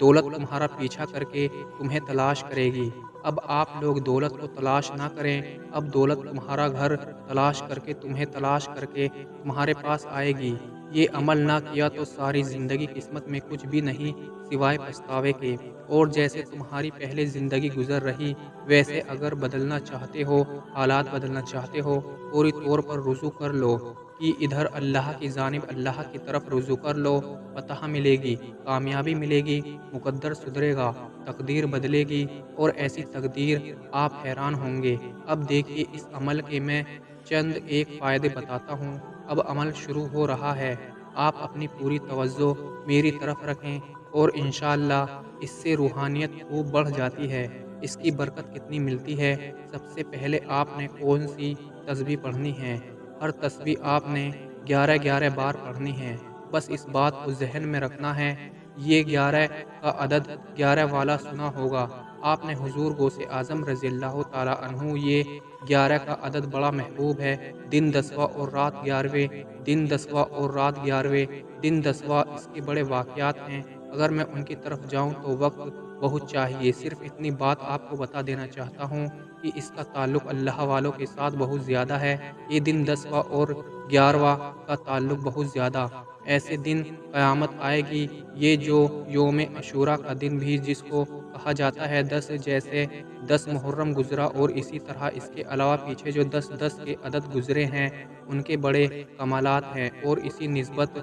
دولت تمہارا پیچھا کر کے تمہیں تلاش کرے گی۔ اب آپ لوگ دولت کو تلاش نہ کریں، اب دولت تمہارا گھر تلاش کر کے تمہیں تلاش کر کے تمہارے پاس آئے گی۔ یہ عمل نہ کیا تو ساری زندگی قسمت میں کچھ بھی نہیں سوائے پچھتاوے کے۔ اور جیسے تمہاری پہلے زندگی گزر رہی، ویسے اگر بدلنا چاہتے ہو، حالات بدلنا چاہتے ہو، فوری طور پر رجوع کر لو کہ ادھر اللہ کی جانب اللہ کی طرف رجوع کر لو۔ فتح ملے گی، کامیابی ملے گی، مقدر سدھرے گا، تقدیر بدلے گی، اور ایسی تقدیر آپ حیران ہوں گے۔ اب دیکھیے اس عمل کے میں چند ایک فائدے بتاتا ہوں۔ اب عمل شروع ہو رہا ہے، آپ اپنی پوری توجہ میری طرف رکھیں اور انشاءاللہ اس سے روحانیت خوب بڑھ جاتی ہے۔ اس کی برکت کتنی ملتی ہے؟ سب سے پہلے آپ نے کون سی تسبیح پڑھنی ہے؟ ہر تسبیح آپ نے 11 بار پڑھنی ہے۔ بس اس بات کو ذہن میں رکھنا ہے، یہ 11 کا عدد 11 والا سنا ہوگا آپ نے حضور غوث اعظم رضی اللہ تعالیٰ عنہ۔ یہ 11 کا عدد بڑا محبوب ہے۔ دن 10واں اور رات 11ویں، دن 10واں اور رات 11ویں، دن 10واں، اس کے بڑے واقعات ہیں۔ اگر میں ان کی طرف جاؤں تو وقت بہت چاہیے، صرف اتنی بات آپ کو بتا دینا چاہتا ہوں کہ اس کا تعلق اللہ والوں کے ساتھ بہت زیادہ ہے۔ یہ دن 10واں اور 11واں کا تعلق بہت زیادہ، ایسے دن قیامت آئے گی۔ یہ جو یوم عاشوراء کا دن بھی جس کو کہا جاتا ہے 10، جیسے 10 محرم گزرا، اور اسی طرح اس کے علاوہ پیچھے جو 10 کے عدد گزرے ہیں ان کے بڑے کمالات ہیں، اور اسی نسبت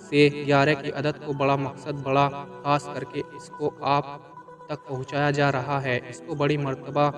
سے 11 کی عدد کو بڑا مقصد، بڑا خاص کر کے اس کو آپ تک پہنچایا جا رہا ہے۔ اس کو بڑی مرتبہ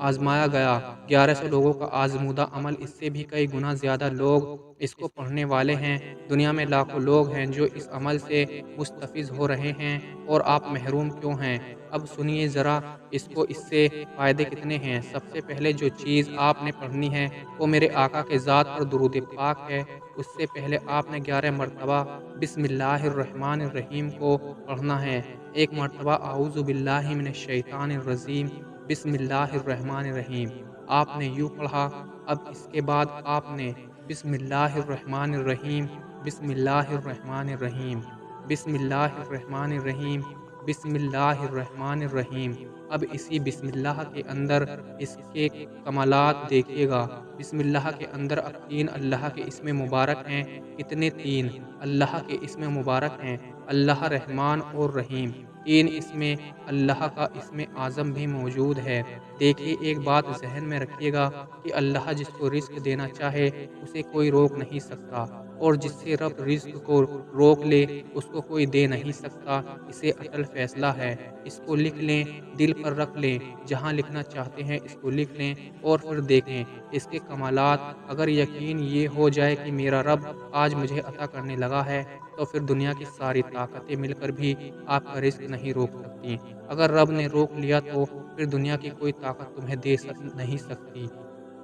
آزمایا گیا، 1100 لوگوں کا آزمودہ عمل، اس سے بھی کئی گنا زیادہ لوگ اس کو پڑھنے والے ہیں۔ دنیا میں لاکھوں لوگ ہیں جو اس عمل سے مستفیض ہو رہے ہیں، اور آپ محروم کیوں ہیں؟ اب سنیے ذرا اس سے فائدے کتنے ہیں۔ سب سے پہلے جو چیز آپ نے پڑھنی ہے وہ میرے آقا کے ذات پر درود پاک ہے۔ اس سے پہلے آپ نے 11 مرتبہ بسم اللہ الرحمن الرحیم کو پڑھنا ہے۔ ایک مرتبہ اعوذ باللہ من الشیطان الرجیم، بسم اللہ الرحمن الرحیم آپ نے یوں پڑھا۔ اب اس کے بعد آپ نے بسم اللہ الرحمن الرحیم، بسم اللہ الرحمن الرحیم، بسم اللہ الرحمن الرحیم، بسم اللہ الرحمن الرحیم۔ اب اسی بسم اللہ کے اندر اس کے کمالات دیکھیے گا۔ بسم اللہ کے اندر اب 3 اللہ کے اسم مبارک ہیں۔ کتنے؟ 3 اللہ کے اسم مبارک ہیں، اللہ رحمان اور رحیم۔ 3 اسم اللہ کا اسم اعظم بھی موجود ہے۔ دیکھیے ایک بات ذہن میں رکھیے گا کہ اللہ جس کو رزق دینا چاہے اسے کوئی روک نہیں سکتا، اور جس سے رب رزق کو روک لے اس کو کوئی دے نہیں سکتا۔ اسے اٹل فیصلہ ہے، اس کو لکھ لیں، دل پر رکھ لیں، جہاں لکھنا چاہتے ہیں اس کو لکھ لیں، اور پھر دیکھیں اس کے کمالات۔ اگر یقین یہ ہو جائے کہ میرا رب آج مجھے عطا کرنے لگا ہے تو پھر دنیا کی ساری طاقتیں مل کر بھی آپ کا رزق نہیں روک سکتی۔ اگر رب نے روک لیا تو پھر دنیا کی کوئی طاقت تمہیں دے نہیں سکتی۔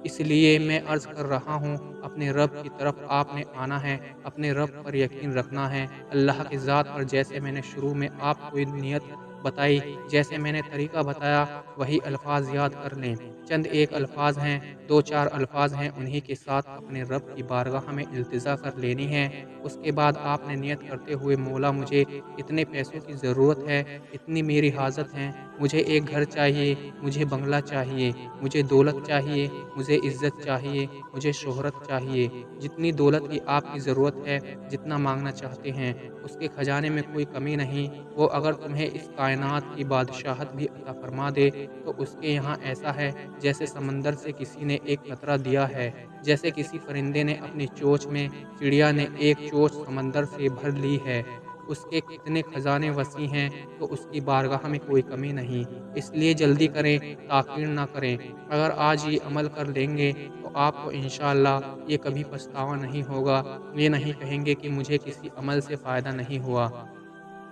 اس لیے میں عرض کر رہا ہوں، اپنے رب کی طرف آپ نے آنا ہے، اپنے رب پر یقین رکھنا ہے، اللہ کی ذات پر۔ جیسے میں نے شروع میں آپ کو نیت بتائی، جیسے میں نے طریقہ بتایا، وہی الفاظ یاد کر لیں۔ چند ایک الفاظ ہیں، 2-4 الفاظ ہیں، انہی کے ساتھ اپنے رب کی بارگاہ میں التجا کر لینی ہے۔ اس کے بعد آپ نے نیت کرتے ہوئے، مولا مجھے اتنے پیسوں کی ضرورت ہے، اتنی میری حاجت ہے، مجھے ایک گھر چاہیے، مجھے بنگلہ چاہیے، مجھے دولت چاہیے، مجھے عزت چاہیے، مجھے شہرت چاہیے۔ جتنی دولت کی آپ کی ضرورت ہے، جتنا مانگنا چاہتے ہیں، اس کے خزانے میں کوئی کمی نہیں۔ وہ اگر تمہیں اس کائنات کی بادشاہت بھی عطا فرما دے تو اس کے یہاں ایسا ہے جیسے سمندر سے کسی نے ایک قطرہ دیا ہے، جیسے کسی پرندے نے اپنی چونچ میں، چڑیا نے ایک چونچ سمندر سے بھر لی ہے۔ اس کے کتنے خزانے وسیع ہیں، تو اس کی بارگاہ میں کوئی کمی نہیں۔ اس لیے جلدی کریں، تاخیر نہ کریں۔ اگر آج یہ عمل کر لیں گے تو آپ کو انشاءاللہ یہ کبھی پچھتاوا نہیں ہوگا، یہ نہیں کہیں گے کہ مجھے کسی عمل سے فائدہ نہیں ہوا۔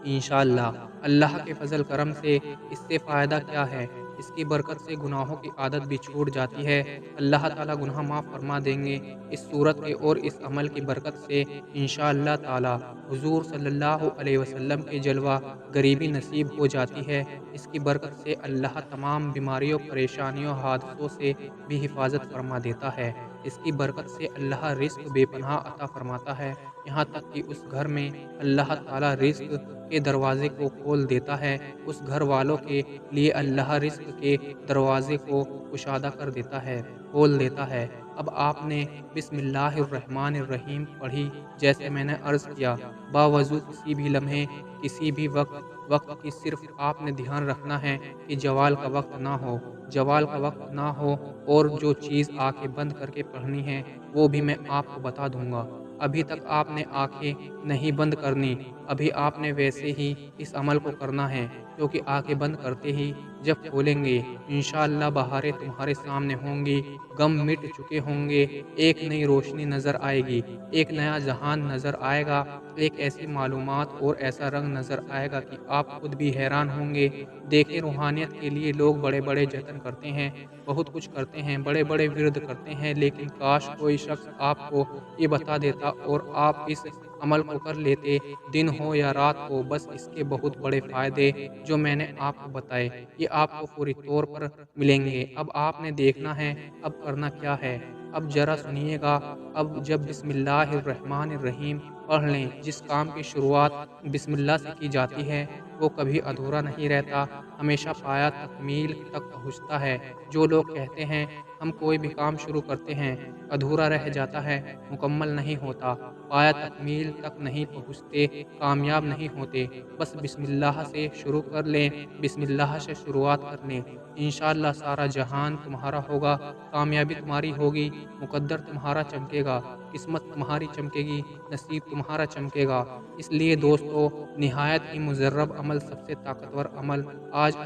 انشاءاللہ اللہ کے فضل کرم سے اس سے فائدہ کیا ہے؟ اس کی برکت سے گناہوں کی عادت بھی چھوٹ جاتی ہے، اللہ تعالیٰ گناہ معاف فرما دیں گے اس صورت کے، اور اس عمل کی برکت سے انشاءاللہ تعالیٰ حضور صلی اللہ علیہ وسلم کے جلوہ غریبی نصیب ہو جاتی ہے۔ اس کی برکت سے اللہ تمام بیماریوں، پریشانیوں، حادثوں سے بھی حفاظت فرما دیتا ہے۔ اس کی برکت سے اللہ رزق بے پناہ عطا فرماتا ہے، یہاں تک کہ اس گھر میں اللہ تعالیٰ رزق کے دروازے کو کھول دیتا ہے، اس گھر والوں کے لیے اللہ رزق کے دروازے کو کشادہ کر دیتا ہے، کھول دیتا ہے۔ اب آپ نے بسم اللہ الرحمن الرحیم پڑھی، جیسے میں نے عرض کیا، باوضو کسی بھی لمحے، کسی بھی وقت کی صرف آپ نے دھیان رکھنا ہے کہ زوال کا وقت نہ ہو، زوال کا وقت نہ ہو، اور جو چیز آنکھیں بند کر کے پڑھنی ہے وہ بھی میں آپ کو بتا دوں گا۔ ابھی تک آپ نے آنکھیں نہیں بند کرنی، ابھی آپ نے ویسے ہی اس عمل کو کرنا ہے، کیونکہ آنکھیں بند کرتے ہی جب کھولیں گے انشاءاللہ بہاریں تمہارے سامنے ہوں گی، غم مٹ چکے ہوں گے، ایک نئی روشنی نظر آئے گی، ایک نیا جہان نظر آئے گا، ایک ایسی معلومات اور ایسا رنگ نظر آئے گا کہ آپ خود بھی حیران ہوں گے۔ دیکھیں، روحانیت کے لیے لوگ بڑے بڑے جتن کرتے ہیں، بہت کچھ کرتے ہیں، بڑے بڑے ورد کرتے ہیں، لیکن کاش کوئی شخص آپ کو یہ بتا دیتا اور آپ اس عمل کو کر لیتے، دن ہو یا رات ہو، بس اس کے بہت بڑے فائدے جو میں نے آپ کو بتائے یہ آپ کو فوری طور پر ملیں گے۔ اب آپ نے دیکھنا ہے اب کرنا کیا ہے، اب ذرا سنیے گا۔ اب جب بسم اللہ الرحمن الرحیم پڑھ لیں، جس کام کی شروعات بسم اللہ سے کی جاتی ہے وہ کبھی ادھورا نہیں رہتا، ہمیشہ پایا تکمیل تک پہنچتا ہے۔ جو لوگ کہتے ہیں ہم کوئی بھی کام شروع کرتے ہیں ادھورا رہ جاتا ہے، مکمل نہیں ہوتا، پایا تکمیل تک نہیں پہنچتے، کامیاب نہیں ہوتے، بس بسم اللہ سے شروع کر لیں، بسم اللہ سے شروعات کر لیں، انشاءاللہ سارا جہان تمہارا ہوگا، کامیابی تمہاری ہوگی، مقدر تمہارا چمکے گا، قسمت تمہاری چمکے گی، نصیب تمہارا چمکے گا۔ اس لیے دوستو، نہایت ہی مجرب عمل، سب سے طاقتور عمل، آج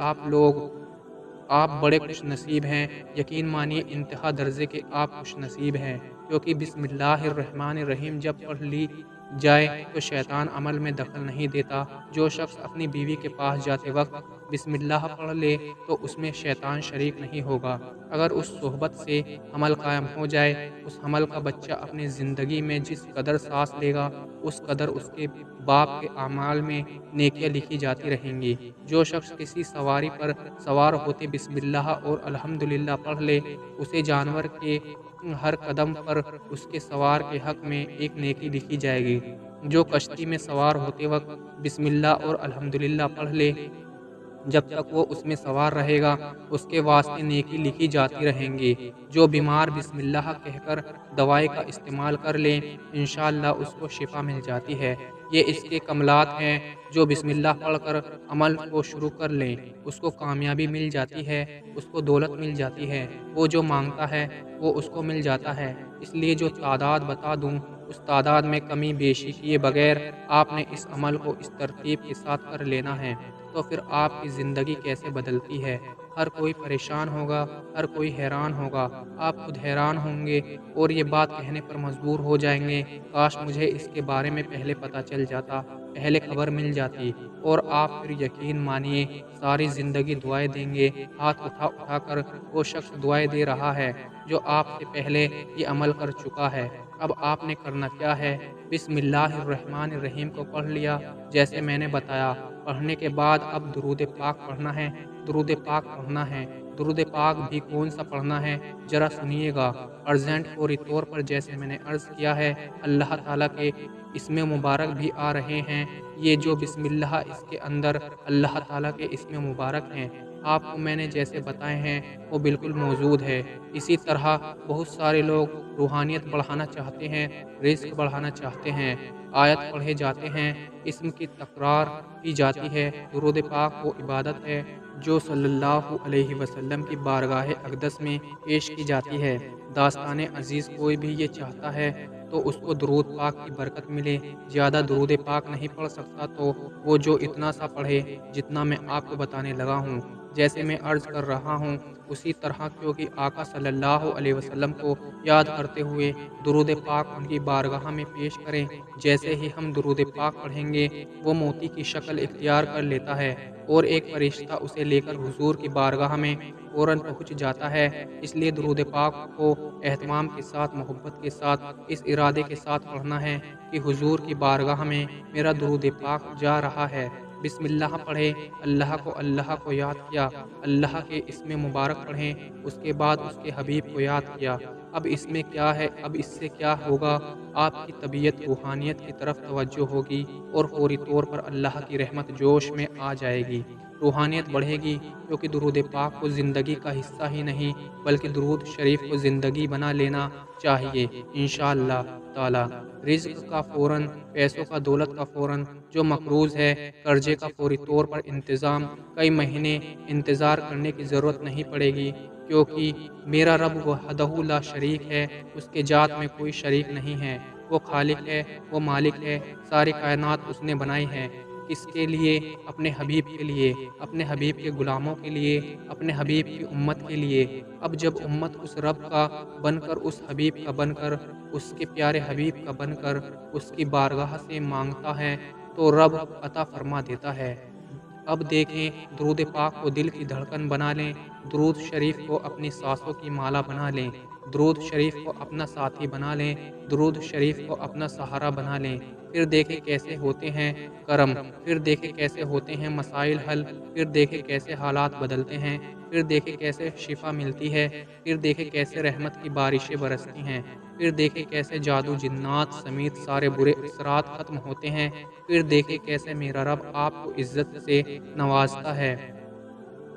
آپ بڑے خوش نصیب ہیں، یقین مانیے انتہا درجے کے آپ خوش نصیب ہیں، کیونکہ بسم اللہ الرحمن الرحیم جب پڑھ لی جائے تو شیطان عمل میں دخل نہیں دیتا۔ جو شخص اپنی بیوی کے پاس جاتے وقت بسم اللہ پڑھ لے تو اس میں شیطان شریک نہیں ہوگا۔ اگر اس صحبت سے عمل قائم ہو جائے، اس حمل کا بچہ اپنی زندگی میں جس قدر سانس لے گا اس قدر اس کے باپ کے اعمال میں نیکیاں لکھی جاتی رہیں گی۔ جو شخص کسی سواری پر سوار ہوتے بسم اللہ اور الحمدللہ پڑھ لے، اسے جانور کے ہر قدم پر اس کے سوار کے حق میں ایک نیکی لکھی جائے گی۔ جو کشتی میں سوار ہوتے وقت بسم اللہ اور الحمدللہ پڑھ لے، جب تک وہ اس میں سوار رہے گا اس کے واسطے نیکی لکھی جاتی رہیں گی۔ جو بیمار بسم اللہ کہہ کر دوائی کا استعمال کر لیں انشاءاللہ اس کو شفا مل جاتی ہے۔ یہ اس کے کمالات ہیں۔ جو بسم اللہ پڑھ کر عمل کو شروع کر لیں اس کو کامیابی مل جاتی ہے، اس کو دولت مل جاتی ہے، وہ جو مانگتا ہے وہ اس کو مل جاتا ہے۔ اس لیے جو تعداد بتا دوں اس تعداد میں کمی بیشی کیے بغیر آپ نے اس عمل کو اس ترتیب کے ساتھ کر لینا ہے، تو پھر آپ کی زندگی کیسے بدلتی ہے۔ ہر کوئی پریشان ہوگا، ہر کوئی حیران ہوگا، آپ خود حیران ہوں گے اور یہ بات کہنے پر مجبور ہو جائیں گے، کاش مجھے اس کے بارے میں پہلے پتہ چل جاتا، پہلے خبر مل جاتی۔ اور آپ پھر یقین مانیے ساری زندگی دعائیں دیں گے، ہاتھ اٹھا اٹھا کر وہ شخص دعائیں دے رہا ہے جو آپ سے پہلے یہ عمل کر چکا ہے۔ اب آپ نے کرنا کیا ہے، بسم اللہ الرحمن الرحیم کو پڑھ لیا جیسے میں نے بتایا، پڑھنے کے بعد اب درود پاک پڑھنا ہے، درود پاک پڑھنا ہے۔ درود پاک بھی کون سا پڑھنا ہے ذرا سنیے گا، ارجنٹ فوری طور پر، جیسے میں نے عرض کیا ہے اللہ تعالیٰ کے اسم مبارک بھی آ رہے ہیں، یہ جو بسم اللہ اس کے اندر اللہ تعالیٰ کے اسم مبارک ہیں، آپ کو میں نے جیسے بتائے ہیں وہ بالکل موجود ہے۔ اسی طرح بہت سارے لوگ روحانیت بڑھانا چاہتے ہیں، رزق بڑھانا چاہتے ہیں، آیت پڑھے جاتے ہیں، اسم کی تکرار کی جاتی ہے۔ درود پاک وہ عبادت ہے جو صلی اللہ علیہ وسلم کی بارگاہ اقدس میں پیش کی جاتی ہے۔ داستان عزیز کوئی بھی یہ چاہتا ہے تو اس کو درود پاک کی برکت ملے، زیادہ درود پاک نہیں پڑھ سکتا تو وہ جو اتنا سا پڑھے جتنا میں آپ کو بتانے لگا ہوں، جیسے میں عرض کر رہا ہوں اسی طرح، کیونکہ آقا صلی اللہ علیہ وسلم کو یاد کرتے ہوئے درود پاک ان کی بارگاہ میں پیش کریں۔ جیسے ہی ہم درود پاک پڑھیں گے وہ موتی کی شکل اختیار کر لیتا ہے اور ایک فرشتہ اسے لے کر حضور کی بارگاہ میں فوراً پہنچ جاتا ہے۔ اس لیے درود پاک کو اہتمام کے ساتھ، محبت کے ساتھ، اس ارادے کے ساتھ پڑھنا ہے کہ حضور کی بارگاہ میں میرا درود پاک جا رہا ہے۔ بسم اللہ پڑھے، اللہ کو یاد کیا، اللہ کے اسم مبارک پڑھیں، اس کے بعد اس کے حبیب کو یاد کیا، اب اس میں کیا ہے، اب اس سے کیا ہوگا، آپ کی طبیعت روحانیت کی طرف توجہ ہوگی اور فوری طور پر اللہ کی رحمت جوش میں آ جائے گی، روحانیت بڑھے گی، کیونکہ درود پاک کو زندگی کا حصہ ہی نہیں بلکہ درود شریف کو زندگی بنا لینا چاہیے انشاءاللہ تعالی۔ رزق کا فوراً، پیسوں کا، دولت کا فوراً جو مقروض ہے، قرضے کا فوری طور پر انتظام، کئی مہینے انتظار کرنے کی ضرورت نہیں پڑے گی، کیونکہ میرا رب وحدہ لا شریک ہے، اس کے ذات میں کوئی شریک نہیں ہے، وہ خالق ہے، وہ مالک ہے، ساری کائنات اس نے بنائی ہے، کس کے لیے؟ اپنے حبیب کے لیے، اپنے حبیب کے غلاموں کے لیے، اپنے حبیب کی امت کے لیے۔ اب جب امت اس رب کا بن کر، اس حبیب کا بن کر، اس کے پیارے حبیب کا بن کر اس کی بارگاہ سے مانگتا ہے تو رب عطا فرما دیتا ہے۔ اب دیکھیں، درود پاک کو دل کی دھڑکن بنا لیں، درود شریف کو اپنی سانسوں کی مالا بنا لیں، درود شریف کو اپنا ساتھی بنا لیں، درود شریف کو اپنا سہارا بنا لیں۔ پھر دیکھیں کیسے ہوتے ہیں کرم، پھر دیکھیں کیسے ہوتے ہیں مسائل حل، پھر دیکھیں کیسے حالات بدلتے ہیں، پھر دیکھیں کیسے شفا ملتی ہے، پھر دیکھیں کیسے رحمت کی بارشیں برستی ہیں، پھر دیکھیں کیسے جادو جنات سمیت سارے برے اثرات ختم ہوتے ہیں، پھر دیکھیں کیسے میرا رب آپ کو عزت سے نوازتا ہے۔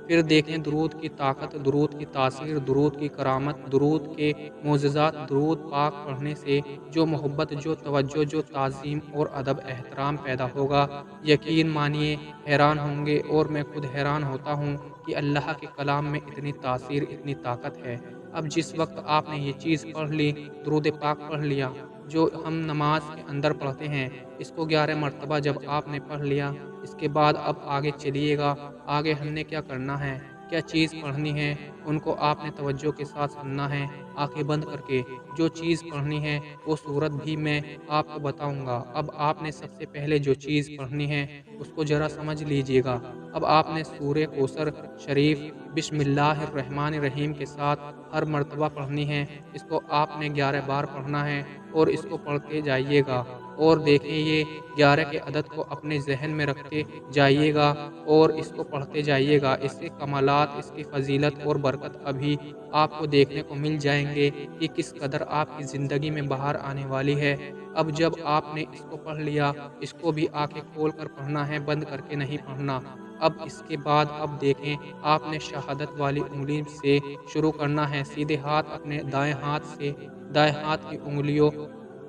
پھر دیکھیں درود کی طاقت، درود کی تاثیر، درود کی کرامت، درود کے معجزات۔ درود پاک پڑھنے سے جو محبت، جو توجہ، جو تعظیم اور ادب احترام پیدا ہوگا، یقین مانیے حیران ہوں گے، اور میں خود حیران ہوتا ہوں کہ اللہ کے کلام میں اتنی تاثیر، اتنی طاقت ہے۔ اب جس وقت آپ نے یہ چیز پڑھ لی، درود پاک پڑھ لیا، جو ہم نماز کے اندر پڑھتے ہیں، اس کو 11 مرتبہ جب آپ نے پڑھ لیا، اس کے بعد اب آگے چلیے گا، آگے ہم نے کیا کرنا ہے، کیا چیز پڑھنی ہے، ان کو آپ نے توجہ کے ساتھ سننا ہے، آنکھیں بند کر کے۔ جو چیز پڑھنی ہے وہ صورت بھی میں آپ کو بتاؤں گا۔ اب آپ نے سب سے پہلے جو چیز پڑھنی ہے اس کو ذرا سمجھ لیجئے گا۔ اب آپ نے سورہ کوثر شریف بسم اللہ الرحمن الرحیم کے ساتھ ہر مرتبہ پڑھنی ہے، اس کو آپ نے 11 بار پڑھنا ہے، اور اس کو پڑھتے جائیے گا، اور دیکھیں یہ 11 کے عدد کو اپنے ذہن میں رکھتے جائیے گا اور اس کو پڑھتے جائیے گا۔ اس کے کمالات، اس کی فضیلت اور برکت ابھی آپ کو دیکھنے کو مل جائیں گے کہ کس قدر آپ کی زندگی میں بہار آنے والی ہے۔ اب جب آپ نے اس کو پڑھ لیا، اس کو بھی آنکھیں کھول کر پڑھنا ہے، بند کر کے نہیں پڑھنا۔ اب اس کے بعد اب دیکھیں، آپ نے شہادت والی انگلی سے شروع کرنا ہے، سیدھے ہاتھ اپنے دائیں ہاتھ سے دائیں ہاتھ کی انگلیوں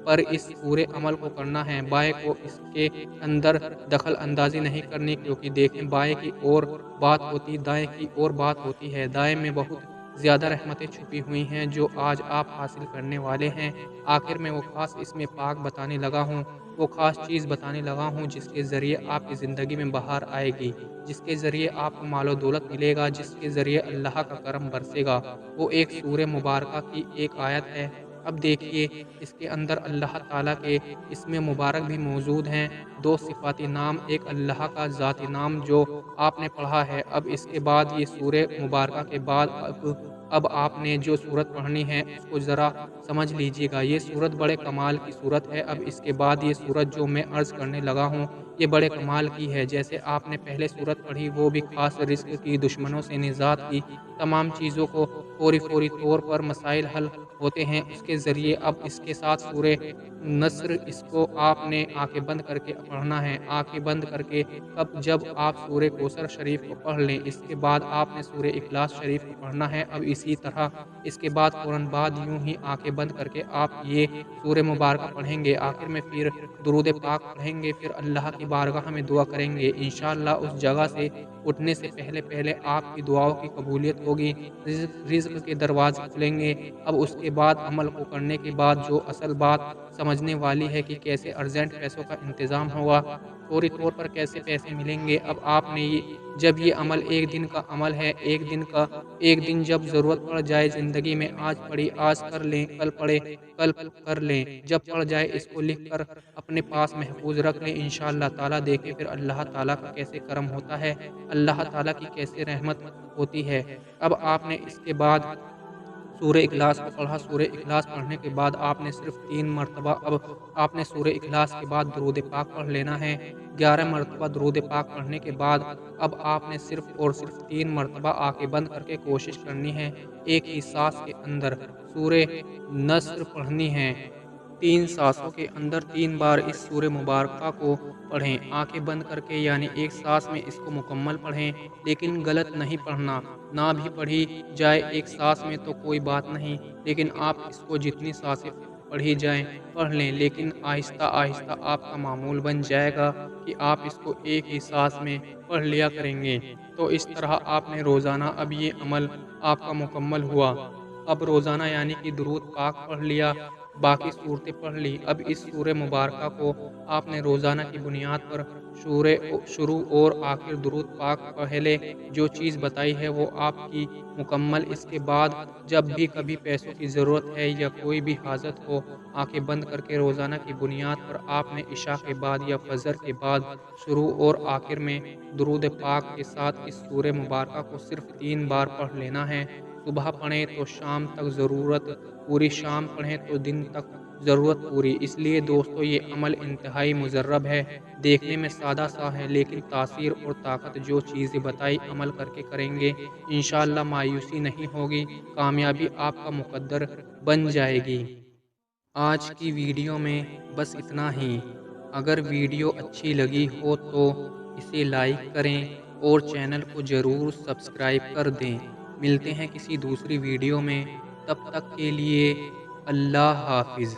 پر اس پورے عمل کو کرنا ہے، بائیں کو اس کے اندر دخل اندازی نہیں کرنی، کیونکہ دیکھیں بائیں کی اور بات ہوتی، دائیں کی اور بات ہوتی ہے۔ دائیں میں بہت زیادہ رحمتیں چھپی ہوئی ہیں جو آج آپ حاصل کرنے والے ہیں۔ آخر میں وہ خاص اسم پاک بتانے لگا ہوں، وہ خاص چیز بتانے لگا ہوں جس کے ذریعے آپ کی زندگی میں بہار آئے گی، جس کے ذریعے آپ کو مال و دولت ملے گا، جس کے ذریعے اللہ کا کرم برسے گا۔ وہ ایک سورہ مبارکہ کی ایک آیت ہے۔ اب دیکھیے اس کے اندر اللہ تعالیٰ کے اسم مبارک بھی موجود ہیں، 2 صفاتی نام، ایک اللہ کا ذاتی نام جو آپ نے پڑھا ہے۔ اب اس کے بعد یہ سورہ مبارکہ کے بعد اب آپ نے جو سورت پڑھنی ہے اس کو ذرا سمجھ لیجئے گا۔ یہ سورت بڑے کمال کی سورت ہے۔ اب اس کے بعد یہ سورت جو میں عرض کرنے لگا ہوں یہ بڑے کمال کی ہے۔ جیسے آپ نے پہلے سورت پڑھی وہ بھی خاص رزق کی، دشمنوں سے نجات کی، تمام چیزوں کو فوری طور پر مسائل حل ہوتے ہیں اس کے ذریعے۔ اب اس کے ساتھ سورہ نصر، اس کو آپ نے آنکھیں بند کر کے پڑھنا ہے، آنکھیں بند کر کے۔ کب؟ جب آپ سورہ کوثر شریف کو پڑھ لیں، اس کے بعد آپ نے سورہ اخلاص شریف کو پڑھنا ہے۔ اب اسی طرح اس کے بعد فوراً بعد یوں ہی آنکھیں بند کر کے آپ یہ سورہ مبارکہ پڑھیں گے، آخر میں پھر درود پاک پڑھیں گے، پھر اللہ کی بارگاہ میں دعا کریں گے، انشاءاللہ اس جگہ سے اٹھنے سے پہلے آپ کی دعاؤں کی قبولیت ہوگی، رزق کے دروازے کھلیں گے۔ اب اس کے بعد عمل کو کرنے کے بعد جو اصل بات سمجھنے والی ہے کہ کیسے ارجنٹ پیسوں کا انتظام ہوگا، فوری طور پر کیسے پیسے ملیں گے۔ اب آپ نے جب یہ عمل ایک دن کا عمل ہے، ایک دن جب ضرورت پڑ جائے زندگی میں، آج پڑھی آج کر لیں، کل پڑھے کل کر لیں، جب پڑ جائے اس کو لکھ کر اپنے پاس محفوظ رکھ لیں، انشاءاللہ تعالیٰ دیکھیں پھر اللہ تعالیٰ کا کیسے کرم ہوتا ہے، اللہ تعالیٰ کی کیسے رحمت ہوتی ہے۔ اب آپ نے اس کے بعد سورہ اخلاص کو پڑھا۔ سورہ اخلاص پڑھنے کے بعد آپ نے صرف 3 مرتبہ اب آپ نے سورہ اخلاص کے بعد درود پاک پڑھ لینا ہے۔ 11 مرتبہ درود پاک پڑھنے کے بعد اب آپ نے صرف اور صرف 3 مرتبہ آنکھیں بند کر کے کوشش کرنی ہے ایک ہی سانس کے اندر سورہ نصر پڑھنی ہے۔ 3 سانسوں کے اندر 3 بار اس سورہ مبارکہ کو پڑھیں، آنکھیں بند کر کے، یعنی ایک سانس میں اس کو مکمل پڑھیں، لیکن غلط نہیں پڑھنا۔ نہ بھی پڑھی جائے ایک سانس میں تو کوئی بات نہیں، لیکن آپ اس کو جتنی سانسیں پڑھی جائیں پڑھ لیں، لیکن آہستہ آہستہ آپ کا معمول بن جائے گا کہ آپ اس کو ایک ہی سانس میں پڑھ لیا کریں گے۔ تو اس طرح آپ نے روزانہ اب یہ عمل آپ کا مکمل ہوا۔ اب روزانہ یعنی کہ درود پاک پڑھ لیا، باقی صورتیں پڑھ لی۔ اب اس سورہ مبارکہ کو آپ نے روزانہ کی بنیاد پر شروع اور آخر درود پاک پہلے جو چیز بتائی ہے وہ آپ کی مکمل۔ اس کے بعد جب بھی کبھی پیسوں کی ضرورت ہے یا کوئی بھی حاجت ہو، آنکھیں بند کر کے روزانہ کی بنیاد پر آپ نے عشاء کے بعد یا فجر کے بعد شروع اور آخر میں درود پاک کے ساتھ اس سورہ مبارکہ کو صرف 3 بار پڑھ لینا ہے۔ صبح پڑھیں تو شام تک ضرورت پوری، شام پڑھیں تو دن تک ضرورت پوری۔ اس لیے دوستو یہ عمل انتہائی مجرب ہے، دیکھنے میں سادہ سا ہے، لیکن تاثیر اور طاقت جو چیزیں بتائی عمل کر کے کریں گے انشاءاللہ مایوسی نہیں ہوگی، کامیابی آپ کا مقدر بن جائے گی۔ آج کی ویڈیو میں بس اتنا ہی۔ اگر ویڈیو اچھی لگی ہو تو اسے لائک کریں اور چینل کو ضرور سبسکرائب کر دیں۔ ملتے ہیں کسی دوسری ویڈیو میں، تب تک کے لیے اللہ حافظ۔